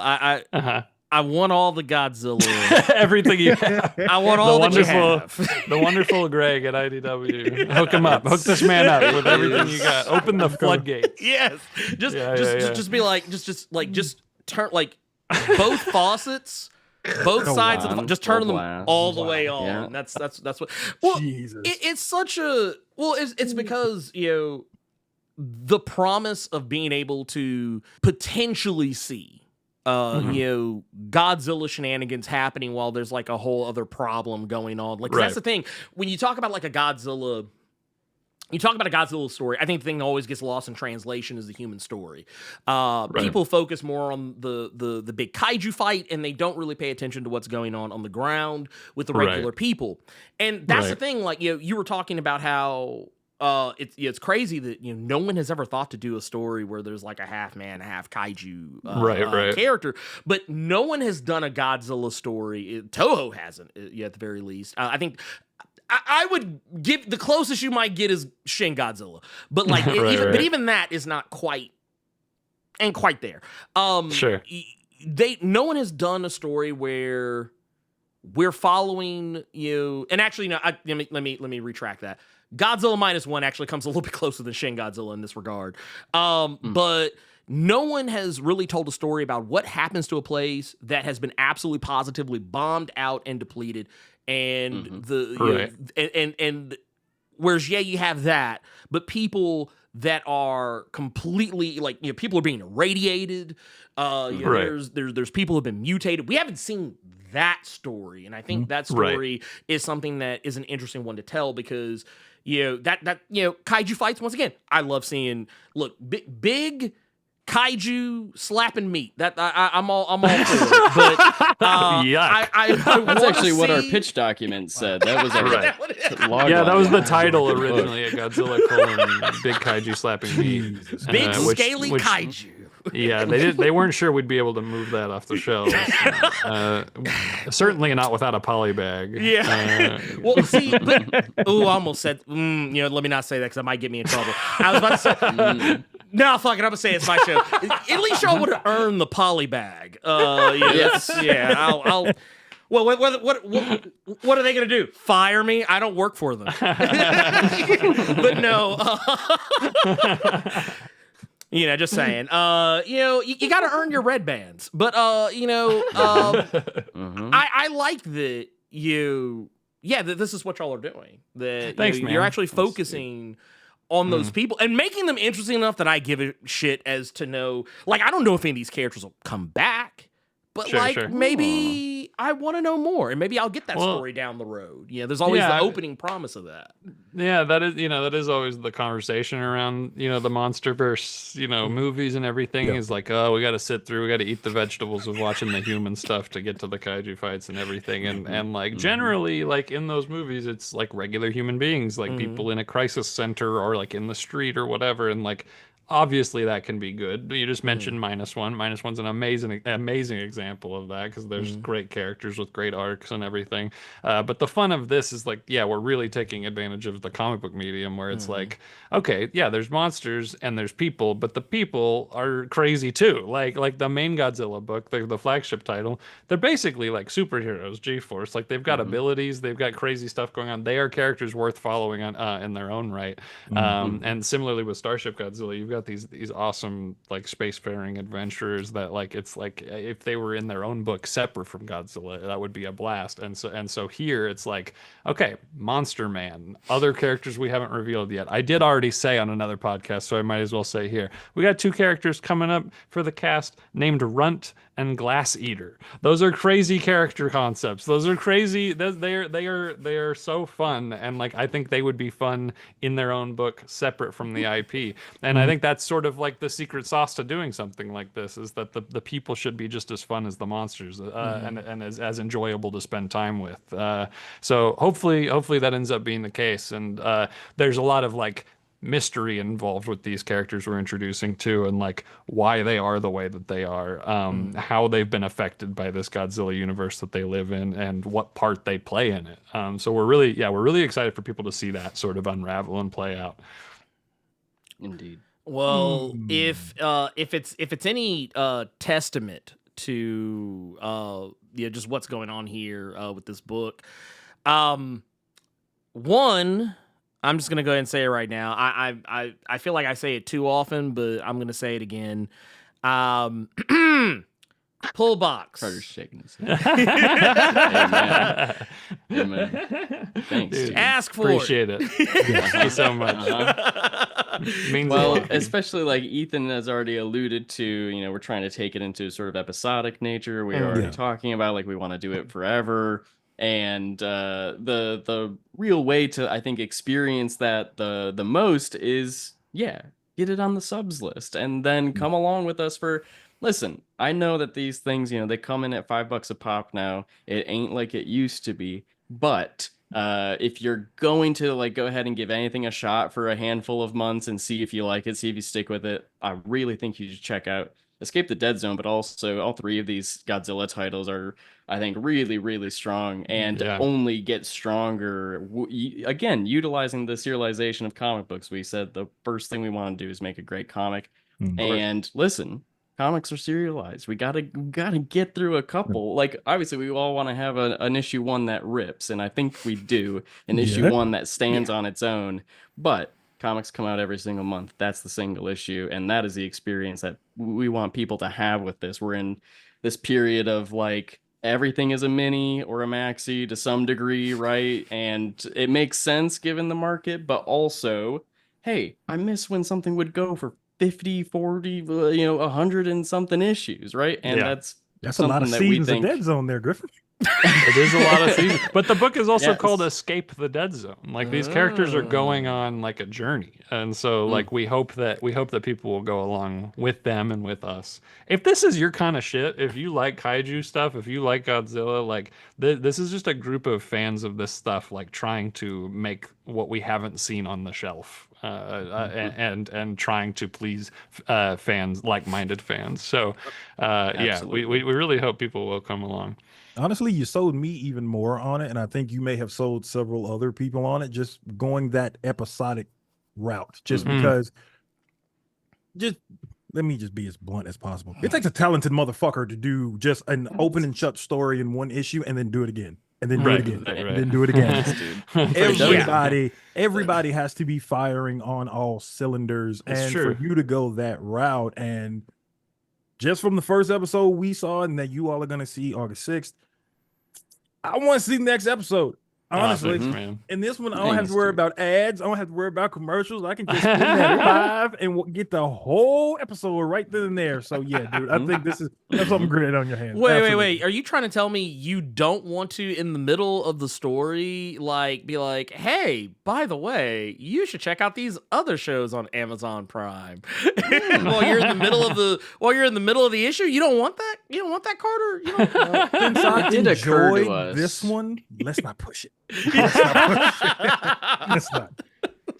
I want all the Godzilla. Everything you have. I want all that you have. The wonderful Greg at IDW. Hook him up. Hook this man up with everything you got. Open the floodgates. Yes. Just be like, just turn like both faucets, both sides of the, just turn them all the way on. Yeah. That's what. Well, Jesus. it's such a it's because the promise of being able to potentially see Godzilla shenanigans happening while there's like a whole other problem going on. Like, 'cause that's the thing. When you talk about like a Godzilla story, I think the thing that always gets lost in translation is the human story. People focus more on the big kaiju fight, and they don't really pay attention to what's going on the ground with the regular people. And that's the thing. Like, you were talking about how it's crazy that no one has ever thought to do a story where there's like a half man, half kaiju character, but no one has done a Godzilla story. Toho hasn't yet, at the very least. I think I would give the closest you might get is Shin Godzilla, but like but even that is not quite there. No one has done a story where we're following and actually no, let me retract that. Godzilla -1 actually comes a little bit closer than Shin Godzilla in this regard. But no one has really told a story about what happens to a place that has been absolutely positively bombed out and depleted. And and whereas you have that, but people that are completely like people are being irradiated. There's people who have been mutated. We haven't seen that story, and I think that story is something that is an interesting one to tell because kaiju fights, once again, I love seeing big kaiju slapping meat. That I'm all for it. But that's actually what our pitch document said. That was our that was the title originally. Godzilla : Big Kaiju Slapping Meat. Big scaly kaiju. Yeah, they weren't sure we'd be able to move that off the shelves. Certainly not without a poly bag. Yeah. Well, see, but I almost said, let me not say that because that might get me in trouble. I was about to say, no, fuck it, I'm gonna say it's my show. At least y'all would have earned the poly bag. I'll. Well, what are they gonna do? Fire me? I don't work for them. But no. Just saying. You got to earn your red bands. But I like that that this is what y'all are doing. That Thanks, you're actually focusing on those people and making them interesting enough that I give a shit as to know. Like, I don't know if any of these characters will come back. But maybe I want to know more, and maybe I'll get that story down the road. There's always the opening promise of that. Yeah, that is always the conversation around the MonsterVerse movies and everything is like, oh, we got to sit through, we got to eat the vegetables of watching the human stuff to get to the kaiju fights and everything, and like generally like in those movies it's like regular human beings, like people in a crisis center or like in the street or whatever, and like obviously that can be good. You just mentioned -1. -1's an amazing example of that, because there's great characters with great arcs and everything. But the fun of this is like, yeah, we're really taking advantage of the comic book medium, where it's like, okay, yeah, there's monsters and there's people, but the people are crazy too. Like the main Godzilla book, the flagship title, they're basically like superheroes, G-Force. Like they've got abilities, they've got crazy stuff going on. They are characters worth following on in their own right. And similarly with Starship Godzilla, you've got these awesome like spacefaring adventurers that like, it's like if they were in their own book separate from Godzilla, that would be a blast. And so here it's like, okay, Monster Man, other characters we haven't revealed yet. I did already say on another podcast, so I might as well say here, we got 2 characters coming up for the cast named Runt and Glass Eater. Those are crazy character concepts. Those are crazy. They are so fun, and like I think they would be fun in their own book, separate from the IP. And I think that's sort of like the secret sauce to doing something like this, is that the people should be just as fun as the monsters, and as enjoyable to spend time with. So hopefully that ends up being the case. And there's a lot of like mystery involved with these characters we're introducing too, and like why they are the way that they are, how they've been affected by this Godzilla universe that they live in, and what part they play in it. So we're really excited for people to see that sort of unravel and play out. Indeed. Well, if it's any testament to just what's going on here with this book, one, I'm just gonna go ahead and say it right now. I feel like I say it too often, but I'm gonna say it again. Pull box. Carter's shaking his head. Amen. Thanks. Dude, ask for appreciate it. Thank you so much. Means a Well, lot. especially like Ethan has already alluded to, we're trying to take it into sort of episodic nature. We're already talking about like we want to do it forever. And the real way to, I think, experience that the most is, get it on the subs list, and then come along with us for, listen, I know that these things, they come in at $5 a pop now. It ain't like it used to be, but if you're going to like go ahead and give anything a shot for a handful of months and see if you like it, see if you stick with it, I really think you should check out Escape the Deadzone. But also all 3 of these Godzilla titles are, I think, really, really strong, and only get stronger. Again, utilizing the serialization of comic books. We said the first thing we want to do is make a great comic. And listen, comics are serialized. We gotta get through a couple. Like, obviously, we all want to have an issue 1 that rips, and I think we do. An issue 1 that stands on its own. But comics come out every single month. That's the single issue, and that is the experience that we want people to have with this. We're in this period of like, everything is a mini or a maxi to some degree, right? And it makes sense given the market, but also, hey, I miss when something would go for 50, 40, 100 and something issues, right? And that's a lot of seasons of Deadzone there, Griffin. It is a lot of seasons, but the book is also called Escape the Deadzone. Like, these characters are going on like a journey, and so like we hope that people will go along with them and with us. If this is your kind of shit, if you like kaiju stuff, if you like Godzilla, like this is just a group of fans of this stuff, like trying to make what we haven't seen on the shelf. And trying to please fans, like-minded fans. So we really hope people will come along. Honestly, you sold me even more on it, and I think you may have sold several other people on it, just going that episodic route, just because. Just let me just be as blunt as possible. It takes a talented motherfucker to do just an open and shut story in one issue and then do it again. And then do it again. And then do it again. Everybody has to be firing on all cylinders. It's and true. For you to go that route, and just from the first episode we saw and that you all are going to see August 6th, I want to see the next episode. Honestly, in this one, I don't have to worry about ads. I don't have to worry about commercials. I can just spin that live and get the whole episode right then and there. So yeah, dude, I think that's something great on your hands. Wait. Are you trying to tell me you don't want to, in the middle of the story, like be like, hey, by the way, you should check out these other shows on Amazon Prime. while you're in the middle of the issue, you don't want that? You don't want that, Carter? You don't Since I did occur to enjoyed us. this one, let's not push it. Let's not.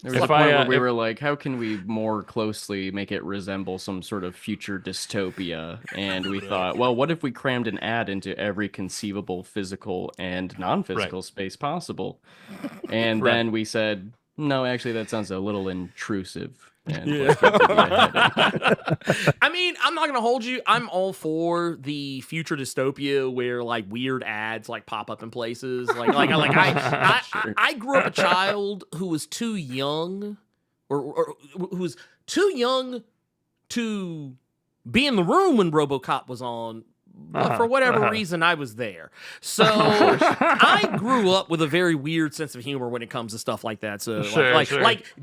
There was a point where we were like, how can we more closely make it resemble some sort of future dystopia? And we thought, well, what if we crammed an ad into every conceivable physical and non-physical space possible? And then we said, no, actually, that sounds a little intrusive. And I mean, I'm not gonna hold you. I'm all for the future dystopia where like weird ads like pop up in places. I grew up a child who was too young, or who was too young to be in the room when RoboCop was on. But for whatever reason, I was there. So I grew up with a very weird sense of humor when it comes to stuff like that. So like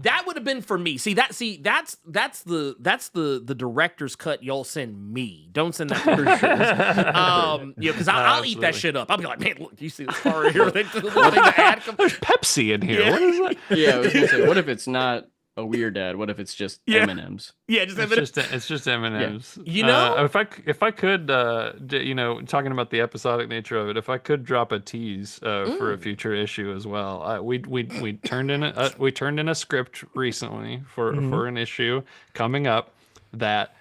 that would have been for me. That's the director's cut y'all send me. Don't send that to the because I'll eat that shit up. I'll be like, man, look, you see this car here? There's Pepsi in here. What is that? Yeah, I was gonna say, what if it's not a weird ad? What if it's just M&Ms? Yeah, just M&Ms. It's just M&Ms. Yeah. You know, if I could, talking about the episodic nature of it, if I could drop a tease for a future issue as well, we turned in a script recently for an issue coming up that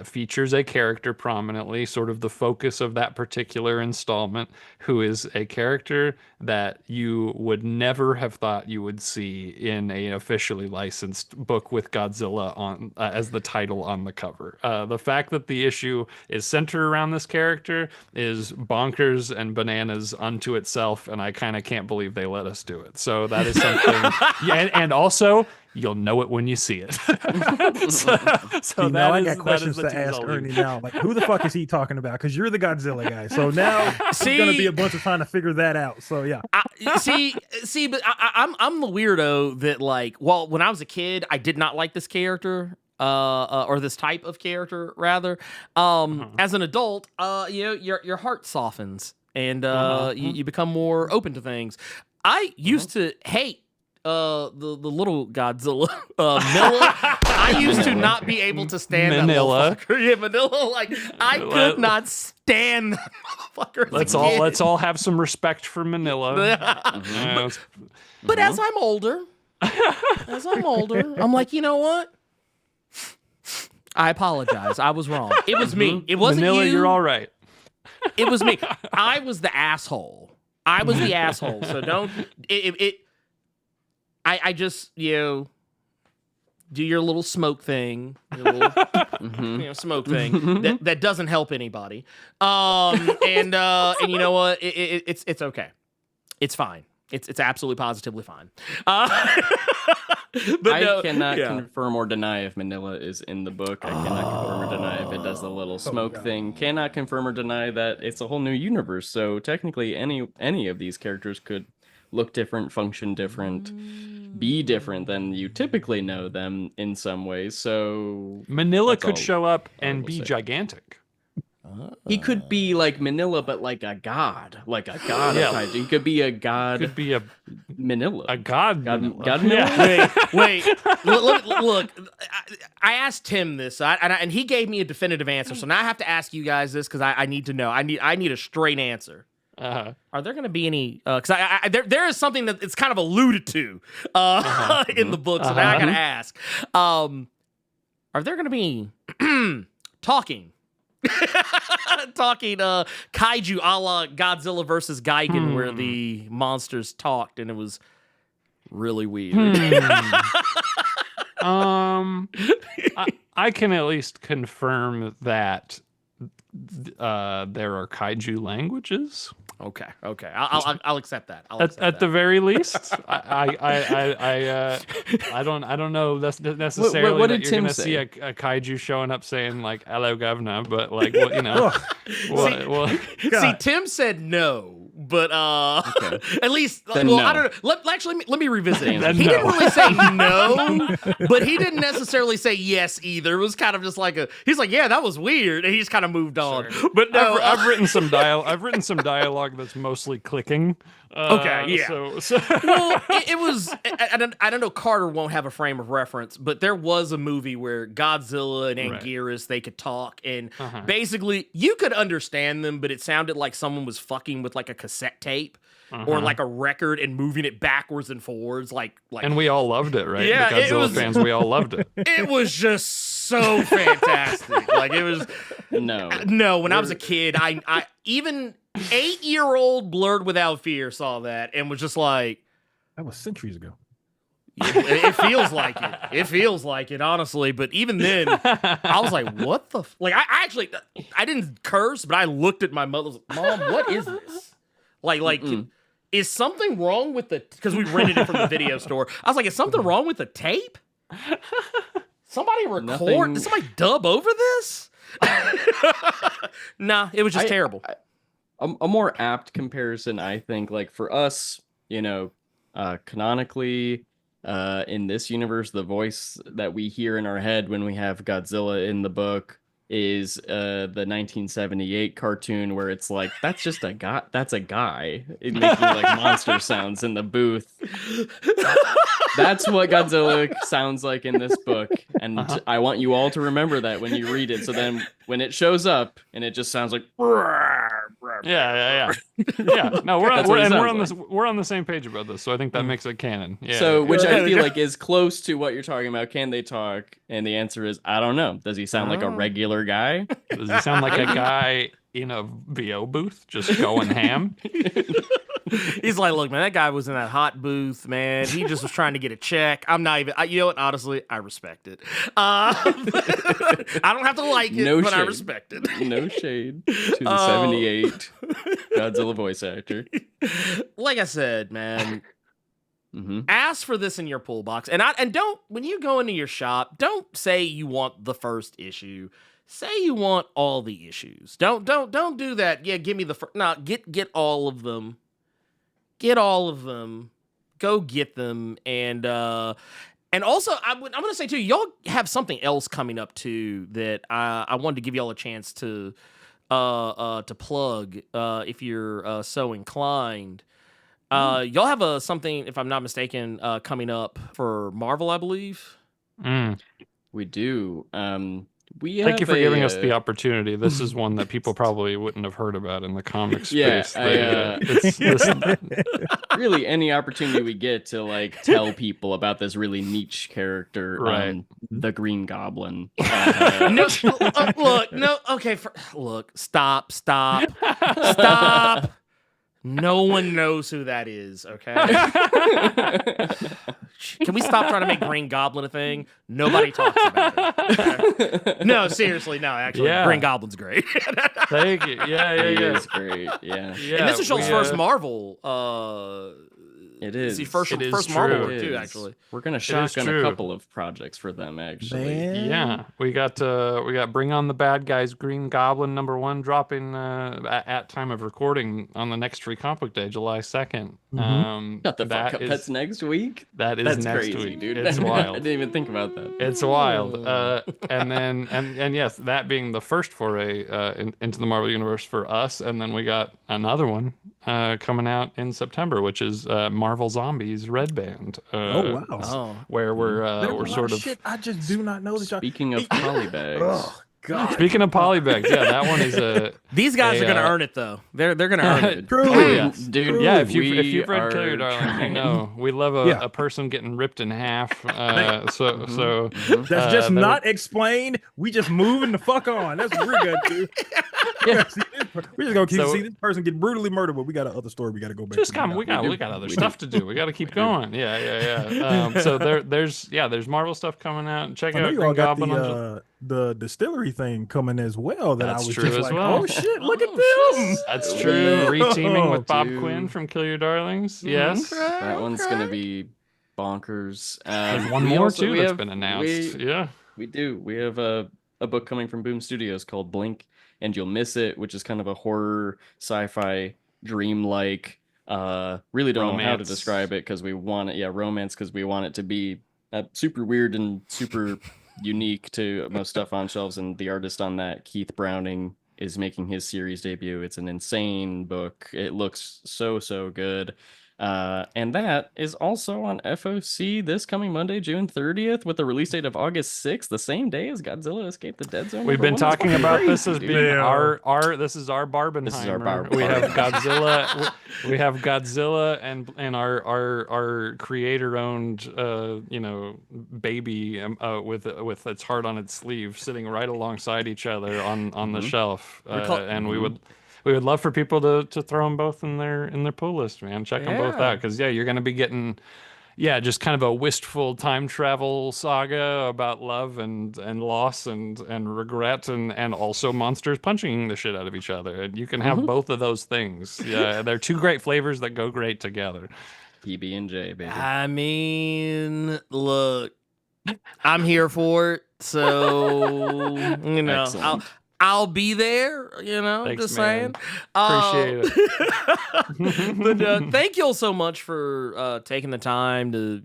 features a character prominently, sort of the focus of that particular installment, who is a character that you would never have thought you would see in an officially licensed book with Godzilla on as the title on the cover. The fact that the issue is centered around this character is bonkers and bananas unto itself, and I kind of can't believe they let us do it. So that is something. And also, you'll know it when you see it. so now I got questions to ask Ernie now. Like, who the fuck is he talking about? Because you're the Godzilla guy. So now it's gonna be a bunch of trying to figure that out. So yeah. But I'm the weirdo that like. Well, when I was a kid, I did not like this character. Or this type of character rather. As an adult, your heart softens and you become more open to things. I used to hate the little Godzilla, Milla. I used to not be able to stand Manila. that motherfucker. Yeah, Manila. Like I could not stand that motherfucker. Let's all have some respect for Manila. But as I'm older, I'm like, you know what? I apologize. I was wrong. It was me. It wasn't Manila, you. You're all right. It was me. I was the asshole. So don't I just, do your little smoke thing, your little smoke thing that doesn't help anybody. And you know what? It's okay. It's fine. It's absolutely positively fine. But I cannot confirm or deny if Manila is in the book. I cannot confirm or deny if it does the little smoke thing. Cannot confirm or deny that it's a whole new universe. So technically, any of these characters could look different, function different, be different than you typically know them in some ways. So Manila could show up and be gigantic. He could be like Manila, but like a god of kaiju. He could be a god. Could be a Manila. A god. God Manila. Yeah. Wait. Look. I asked Tim this, and he gave me a definitive answer. So now I have to ask you guys this because I need to know. I need a straight answer. Are there going to be any? Because there is something that it's kind of alluded to in the book. So now I got to ask. Are there going to be talking kaiju a la Godzilla versus Gigan, where the monsters talked and it was really weird? I can at least confirm that there are kaiju languages. Okay. I'll accept that. At the very least, I don't know necessarily what that did you're Tim gonna say? see a kaiju showing up saying like "Hello, governor," but like See, Tim said no. But at least, Then well, no. I don't know. Let me revisit it. Then He no. didn't really say no, but he didn't necessarily say yes either. It was kind of just like he's like, yeah, that was weird, and he just kind of moved on. Sure. But no, I've written some dialogue that's mostly clicking. Okay, yeah. So well, it was. I don't know. Carter won't have a frame of reference, but there was a movie where Godzilla and Anguirus they could talk, and basically you could understand them, but it sounded like someone was fucking with like a cassette cassette tape or like a record and moving it backwards and forwards, like. And we all loved it, right? Yeah, the Godzilla fans, we all loved it. It was just so fantastic. Like it was. No. When I was a kid, I even 8-year-old Blerd Without Fear saw that and was just like, that was centuries ago. it feels like it. It feels like it, honestly. But even then, I was like, "What the?" Like, I didn't curse, but I looked at my mother. Like, Mom, what is this? Like, is something wrong with the? Because we rented it from the video store. I was like, "Is something wrong with the tape? Somebody record? Did somebody dub over this?" Nah, it was just terrible. A more apt comparison, I think, like for us, canonically. In this universe, the voice that we hear in our head when we have Godzilla in the book is the 1978 cartoon where it's like, that's just a guy. That's a guy making like monster sounds in the booth. That's what Godzilla sounds like in this book. And I want you all to remember that when you read it. So then when it shows up and it just sounds like, yeah. No, we're on the same page about this, so I think that makes it canon. Yeah. So, which I feel like is close to what you're talking about. Can they talk? And the answer is, I don't know. Does he sound like a regular guy? Does he sound like a guy in a VO booth just going ham? He's like, look, man, that guy was in that hot booth, man. He just was trying to get a check. I'm not even, you know what? Honestly, I respect it. I don't have to like it, but I respect it. No shade to the 78 Godzilla voice actor. Like I said, man, ask for this in your pull box. And don't, when you go into your shop, don't say you want the first issue. Say you want all the issues. Don't do that. Yeah, give me the first. No, get all of them. Get all of them. Go get them. And also, I'm going to say, too, y'all have something else coming up, too, that I wanted to give y'all a chance to plug if you're so inclined. Y'all have something, if I'm not mistaken, coming up for Marvel, I believe. We do. Thank you for giving us the opportunity. This is one that people probably wouldn't have heard about in the comic space. Really, any opportunity we get to like tell people about this really niche character, right? The Green Goblin. Stop. No one knows who that is, okay? Can we stop trying to make Green Goblin a thing? Nobody talks about it. Okay? No, seriously, no. Actually, Green Goblin's great. Thank you. Yeah. It's great. Yeah. And this is Schultz's first Marvel. It is. It's first Marvel work too. Actually, we're gonna shotgun a couple of projects for them. Actually, Man. Yeah, we got Bring On the Bad Guys Green Goblin #1 dropping at time of recording on the next Free Comic Book Day, July 2nd. Got the fuck up. That's next week. That's next crazy, week, dude. It's wild. I didn't even think about that. It's wild. And yes, that being the first foray into the Marvel Universe for us, and then we got another one coming out in September, which is Marvel Zombies Red Band. Where we're sort of shit. I just do not know that. Speaking of polybags. Oh God. Speaking of polybags, yeah, that one is These guys are gonna earn it though. They're gonna earn it. Truly, dude. Yeah, if you've read Kill Your Darlings, you know we love a person getting ripped in half. So that's just not explained. We just moving the fuck on. That's what we're gonna do. We're just gonna keep see this person get brutally murdered, but we got another story we got to go back. Just come. We got other stuff to do. We got to keep going. Yeah. So there's Marvel stuff coming out. Check out Green Goblin. The distillery thing coming as well. That's I was true just as like, well. oh shit, look at them. That's true. Reteaming with Bob Quinn from Kill Your Darlings. Yes. That one's going to be bonkers. There's one more too that's been announced. We do. We have a book coming from Boom Studios called Blink and You'll Miss It, which is kind of a horror, sci-fi, dreamlike, really don't know how to describe it because we want it. Yeah, romance because we want it to be super weird and super unique to most stuff on shelves, and the artist on that, Keith Browning, is making his series debut. It's an insane book. It looks so good. And that is also on FOC this coming Monday, June 30th, with the release date of August 6th, the same day as Godzilla Escaped the Deadzone. We've been talking about this as being dude. this is our Barbenheimer. This is our we have Godzilla. we have Godzilla and our creator-owned baby with its heart on its sleeve, sitting right alongside each other on the shelf, and we would love for people to throw them both in their pull list, man. Check them both out, because you're gonna be getting just kind of a wistful time travel saga about love and loss and regret and also monsters punching the shit out of each other. And you can have both of those things. Yeah, they're two great flavors that go great together. PB&J, baby. I mean, look, I'm here for it, so Excellent. I'll be there, Thanks, just man. saying. Appreciate it. But thank you all so much for taking the time to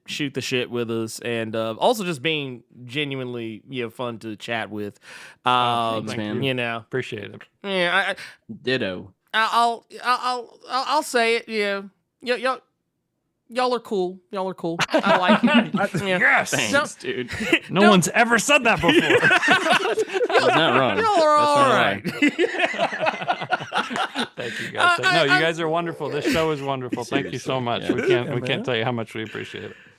shoot the shit with us, and also just being genuinely fun to chat with. Thanks, man. Appreciate it. Yeah, Ditto. I'll say it. Yeah, y'all are cool. Y'all are cool. I like it. Yeah. Yes, Thanks, dude. no one's ever said that before. That's not wrong. Y'all are all right. Thank you guys. No, you guys are wonderful. This show is wonderful. Thank you so much. Yeah. We can't tell you how much we appreciate it.